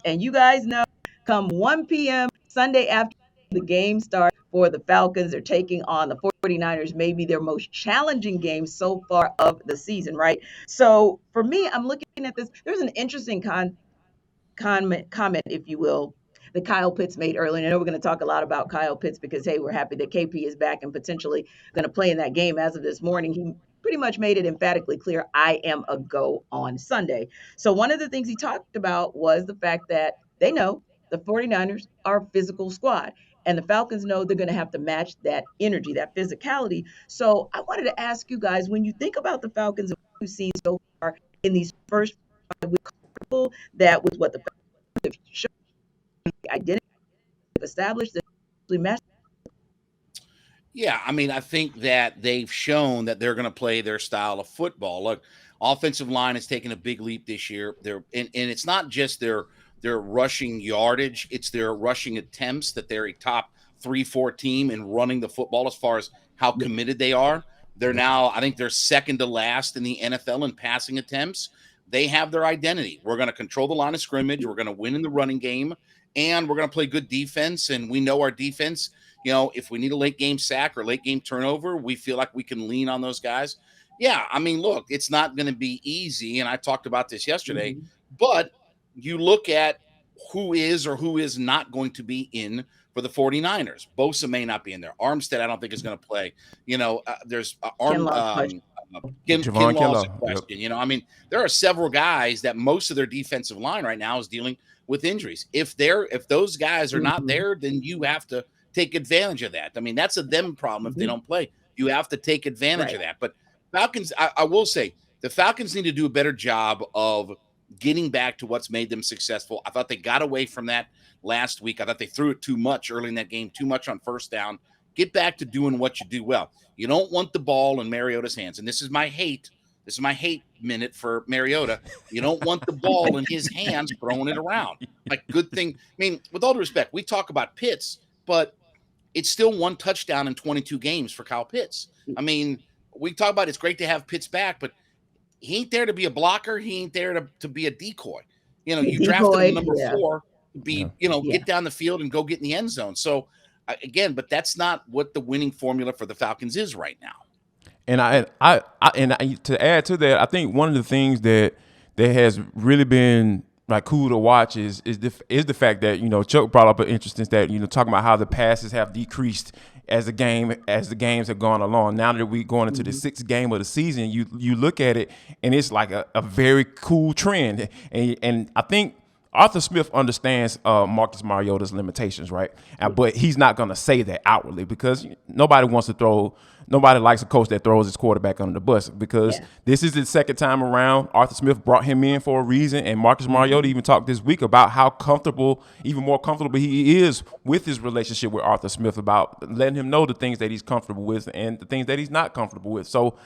And you guys know, come 1 p.m. Sunday after the game starts for the Falcons, they're taking on the 49ers, maybe their most challenging game so far of the season, right? So for me, I'm looking at this. There's an interesting comment, if you will, that Kyle Pitts made earlier. And I know we're going to talk a lot about Kyle Pitts because, hey, we're happy that KP is back and potentially going to play in that game. As of this morning, he pretty much made it emphatically clear, I am a go on Sunday. So one of the things he talked about was the fact that they know the 49ers are a physical squad. And the Falcons know they're going to have to match that energy, that physicality. So I wanted to ask you guys, when you think about the Falcons and what you've seen so far in these first 5 weeks, that with what the Falcons have shown, identity established, that match. Yeah, I mean, I think that they've shown that they're going to play their style of football. Look, offensive line has taken a big leap this year. And it's not just their rushing yardage; it's their rushing attempts. That they're a top 3-4 team in running the football as far as how committed they are. They're now, I think, they're second to last in the NFL in passing attempts. They have their identity. We're going to control the line of scrimmage. We're going to win in the running game, and we're going to play good defense. And we know our defense. If we need a late game sack or late game turnover, we feel like we can lean on those guys. Yeah, I mean, look, it's not going to be easy. And I talked about this yesterday, but you look at who is or who is not going to be in for the 49ers. Bosa may not be in there. Armstead, I don't think is going to play. There's Javon Kinlaw's a Kinlaw. Yep. question. I mean, there are several guys that most of their defensive line right now is dealing with injuries. If those guys are not there, then you have to take advantage of that. I mean, that's a them problem if they don't play. You have to take advantage of that. But Falcons, I will say, the Falcons need to do a better job of getting back to what's made them successful. I thought they got away from that last week. I thought they threw it too much early in that game, too much on first down. Get back to doing what you do well. You don't want the ball in Mariota's hands. And this is my hate minute for Mariota. You don't want the ball in his hands throwing it around. Like, good thing. I mean, with all due respect, we talk about Pitts, but it's still one touchdown in 22 games for Kyle Pitts. I mean, we talk about it's great to have Pitts back, but he ain't there to be a blocker. He ain't there to be a decoy. You drafted him number 4 to be, get down the field and go get in the end zone. So, again, but that's not what the winning formula for the Falcons is right now. And to add to that, I think one of the things that has really been like cool to watch is the fact that Chuck brought up an interesting stat, talking about how the passes have decreased as the games have gone along. Now that we're going into the 6th game of the season, you look at it and it's like a very cool trend. And I think Arthur Smith understands Marcus Mariota's limitations, right? But he's not going to say that outwardly because nobody likes a coach that throws his quarterback under the bus because this is his 2nd time around. Arthur Smith brought him in for a reason, and Marcus Mariota even talked this week about how even more comfortable he is with his relationship with Arthur Smith, about letting him know the things that he's comfortable with and the things that he's not comfortable with. So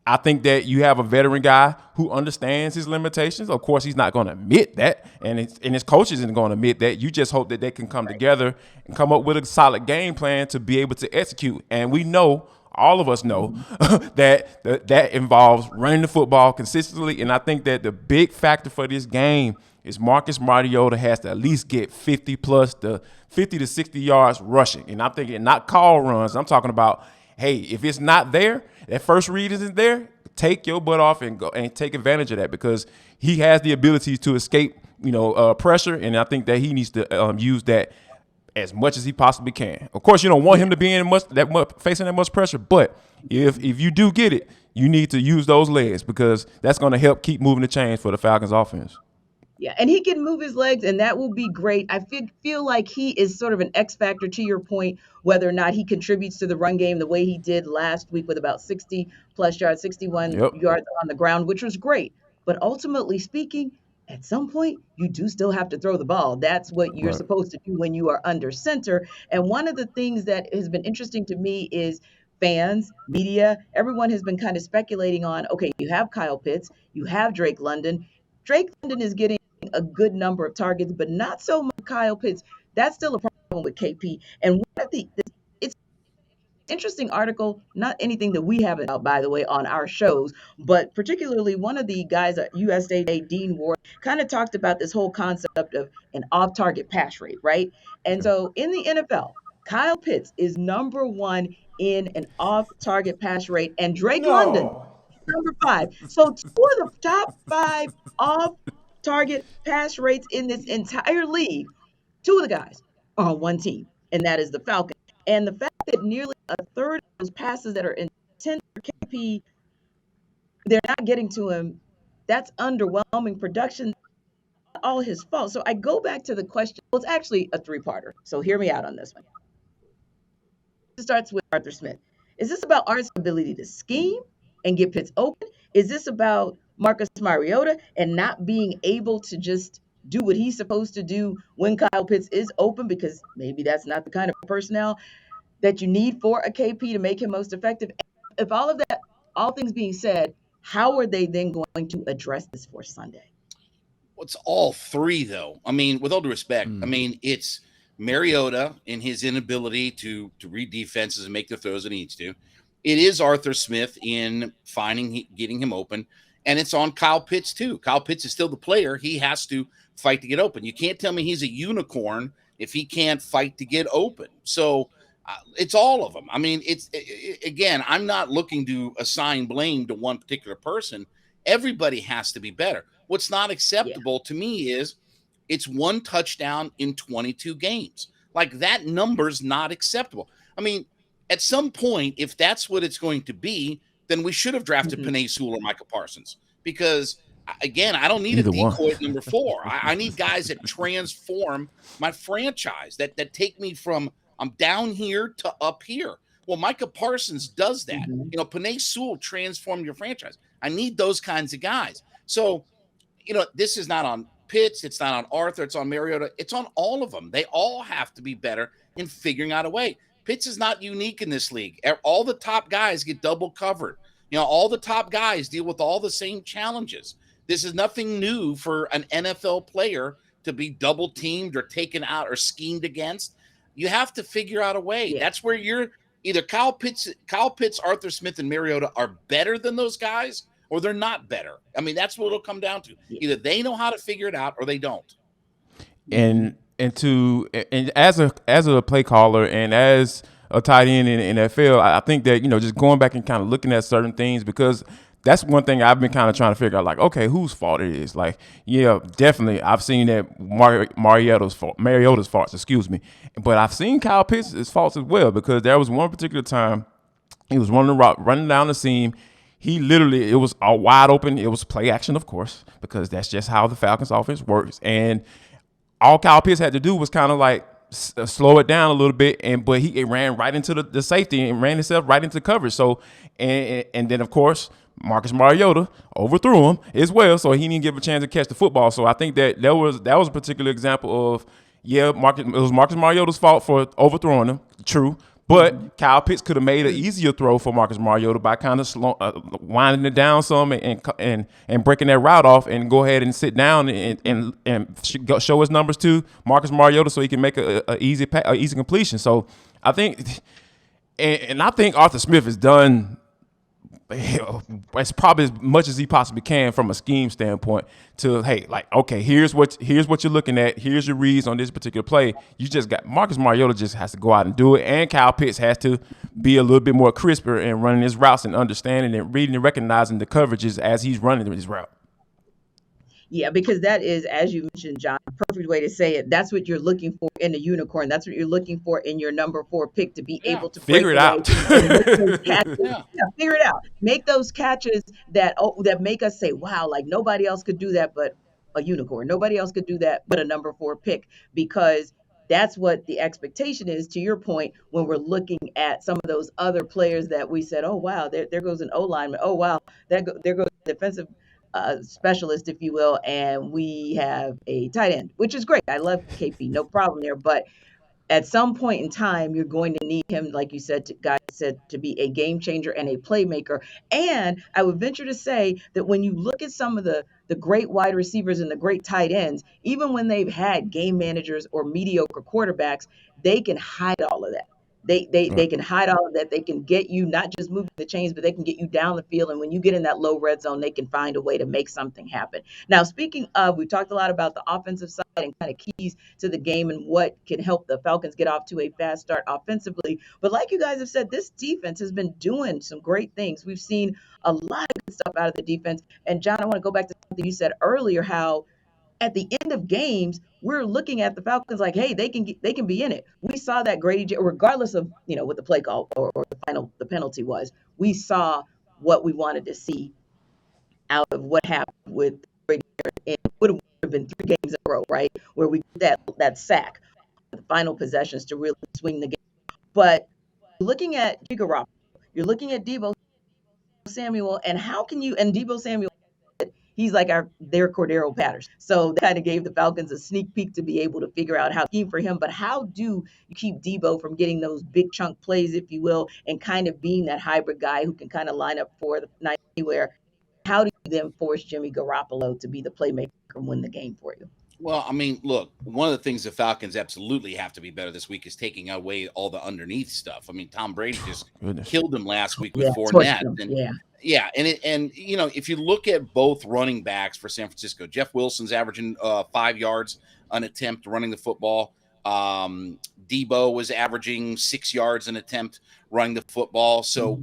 I think that you have a veteran guy who understands his limitations. Of course, he's not going to admit that, and his coaches isn't going to admit that. You just hope that they can come together and come up with a solid game plan to be able to execute. And we know, all of us know, that involves running the football consistently. And I think that the big factor for this game is Marcus Mariota has to at least get 50 to 60 yards rushing. And I'm thinking not call runs. I'm talking about, hey, if it's not there, that first read isn't there, take your butt off and go and take advantage of that because he has the ability to escape, pressure. And I think that he needs to use that as much as he possibly can. Of course, you don't want him to be facing that much pressure, but if you do get it, you need to use those legs because that's going to help keep moving the chains for the Falcons offense. Yeah, and he can move his legs, and that will be great. I feel like he is sort of an X factor to your point, whether or not he contributes to the run game the way he did last week with about 60-plus yards, 61 yards on the ground, which was great. But ultimately speaking, at some point, you do still have to throw the ball. That's what you're supposed to do when you are under center. And one of the things that has been interesting to me is fans, media, everyone has been kind of speculating on, okay, you have Kyle Pitts, you have Drake London. Drake London is getting a good number of targets, but not so much Kyle Pitts. That's still a problem with KP. And what I think it's Interesting article, not anything that we haven't out, by the way, on our shows, but particularly one of the guys at USA Today, Dean Ward, kind of talked about this whole concept of an off-target pass rate, right? And so in the NFL, Kyle Pitts is number one in an off-target pass rate, and Drake London No. number five. So two of the top five off-target pass rates in this entire league, two of the guys are on one team, and that is the Falcons. And the fact that nearly a third of those passes that are intended for KP, they're not getting to him, that's underwhelming production, all his fault. So I go back to the question. Well, it's actually a three-parter. So hear me out on this one. It starts with Arthur Smith. Is this about Art's ability to scheme and get Pitts open? Is this about Marcus Mariota and not being able to just do what he's supposed to do when Kyle Pitts is open, because maybe that's not the kind of personnel that you need for a KP to make him most effective? If all of that, all things being said, how are they then going to address this for Sunday? It's all three, though. I mean, with all due respect, I mean, it's Mariota and his inability to read defenses and make the throws that he needs to. It is Arthur Smith in getting him open, and it's on Kyle Pitts too. Kyle Pitts is still the player. He has to fight to get open. You can't tell me he's a unicorn if he can't fight to get open. So it's all of them. I mean, again, I'm not looking to assign blame to one particular person. Everybody has to be better. What's not acceptable to me is it's one touchdown in 22 games. Like, that number's not acceptable. I mean, at some point, if that's what it's going to be, then we should have drafted Penei Sewell or Micah Parsons, because again, I don't need Either a decoy one. at number 4. I need guys that transform my franchise, that take me from I'm down here to up here. Well, Micah Parsons does that. You know, Penei Sewell transformed your franchise. I need those kinds of guys. So, you know, this is not on Pitts. It's not on Arthur. It's on Mariota. It's on all of them. They all have to be better in figuring out a way. Pitts is not unique in this league. All the top guys get double covered. You know, all the top guys deal with all the same challenges. This is nothing new for an NFL player to be double teamed or taken out or schemed against. You have to figure out a way. Yeah. That's where you're either Kyle Pitts, Arthur Smith, and Mariota are better than those guys, or they're not better. I mean, that's what it'll come down to. Either they know how to figure it out or they don't. And as a play caller and as a tight end in NFL, I think that, you know, just going back and kind of looking at certain things, because that's one thing I've been kind of trying to figure out, like, okay, whose fault it is. Like, yeah, definitely I've seen that Mariota's faults, excuse me. But I've seen Kyle Pitts' faults as well, because there was one particular time he was running down the seam. He literally, it was all wide open. It was play action, of course, because that's just how the Falcons offense works. And all Kyle Pitts had to do was kind of like slow it down a little bit, but he ran right into the safety and ran himself right into coverage. So, and then of course Marcus Mariota overthrew him as well, so he didn't give a chance to catch the football. So I think that was a particular example of, it was Marcus Mariota's fault for overthrowing him, true. But Kyle Pitts could have made an easier throw for Marcus Mariota by kind of winding it down some and breaking that route off, and go ahead and sit down and show his numbers to Marcus Mariota so he can make a easy completion. So I think, and I think Arthur Smith has done as probably as much as he possibly can from a scheme standpoint to, hey, like, okay, here's what you're looking at. Here's your reads on this particular play. You just got Marcus Mariota just has to go out and do it, and Kyle Pitts has to be a little bit more crisper in running his routes and understanding and reading and recognizing the coverages as he's running his route. Yeah, because that is, as you mentioned, John, a perfect way to say it. That's what you're looking for in a unicorn. That's what you're looking for in your number 4 pick, to be able to figure it out. Figure it out. Make those catches that make us say, wow, like nobody else could do that but a unicorn. Nobody else could do that but a number 4 pick, because that's what the expectation is, to your point, when we're looking at some of those other players that we said, oh, wow, there goes an O-lineman. Oh, wow, there goes a defensive specialist, if you will, and we have a tight end, which is great. I love KP, no problem there. But at some point in time, you're going to need him, like you said, to be a game changer and a playmaker. And I would venture to say that when you look at some of the great wide receivers and the great tight ends, even when they've had game managers or mediocre quarterbacks, they can hide all of that. They can hide all of that. They can get you not just moving the chains, but they can get you down the field. And when you get in that low red zone, they can find a way to make something happen. Now, speaking of, we talked a lot about the offensive side and kind of keys to the game and what can help the Falcons get off to a fast start offensively. But like you guys have said, this defense has been doing some great things. We've seen a lot of good stuff out of the defense. And John, I want to go back to something you said earlier, how at the end of games, we're looking at the Falcons like, hey, they can be in it. We saw that Grady, regardless of what the play call or the penalty was, we saw what we wanted to see out of what happened with Grady, and it would have been 3 games in a row, right, where we get that sack, the final possessions to really swing the game. But looking at Garoppolo, you're looking at Deebo Samuel, and how can you and Deebo Samuel? He's like their Cordero Patterson. So that kind of gave the Falcons a sneak peek to be able to figure out how to scheme for him. But how do you keep Deebo from getting those big chunk plays, if you will, and kind of being that hybrid guy who can kind of line up for the night anywhere? How do you then force Jimmy Garoppolo to be the playmaker and win the game for you? Well, I mean, look, one of the things the Falcons absolutely have to be better this week is taking away all the underneath stuff. I mean, Tom Brady just Goodness. killed him last week with Yeah, torched Fournette, him. and Yeah. yeah, and if you look at both running backs for San Francisco, Jeff Wilson's averaging 5 yards an attempt running the football. Debo was averaging 6 yards an attempt running the football. So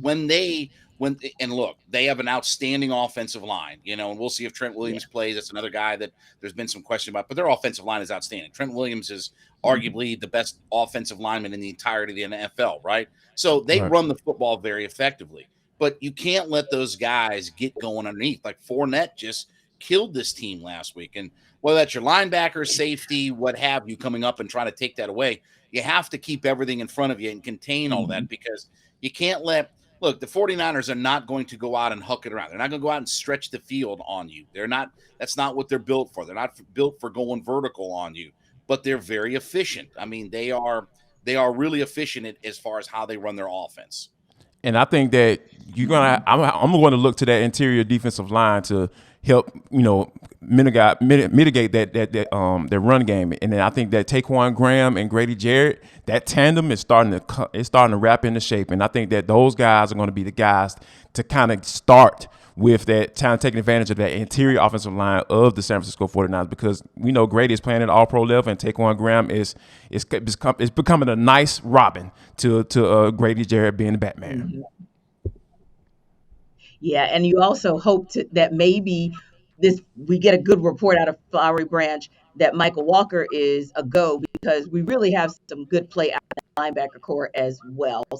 and look, they have an outstanding offensive line, and we'll see if Trent Williams plays. That's another guy that there's been some question about, but their offensive line is outstanding. Trent Williams is arguably the best offensive lineman in the entirety of the NFL, right? So they run the football very effectively, but you can't let those guys get going underneath. Like Fournette just killed this team last week. And whether that's your linebacker, safety, what have you, coming up and trying to take that away, you have to keep everything in front of you and contain all that, because you can't look, the 49ers are not going to go out and huck it around. They're not going to go out and stretch the field on you. That's not what they're built for. They're not built for going vertical on you, but they're very efficient. I mean, they are really efficient as far as how they run their offense. And I think that I'm going to look to that interior defensive line to help, mitigate their run game. And then I think that Taquan Graham and Grady Jarrett, that tandem is starting to wrap into shape. And I think that those guys are going to be the guys to kind of start with that, kind of taking advantage of that interior offensive line of the San Francisco 49ers, because we know Grady is playing at all-pro level, and Taquan Graham is becoming a nice Robin to Grady Jarrett being the Batman. Yeah, and you also hope that maybe we get a good report out of Flowery Branch that Michael Walker is a go, because we really have some good play out of the linebacker core as well.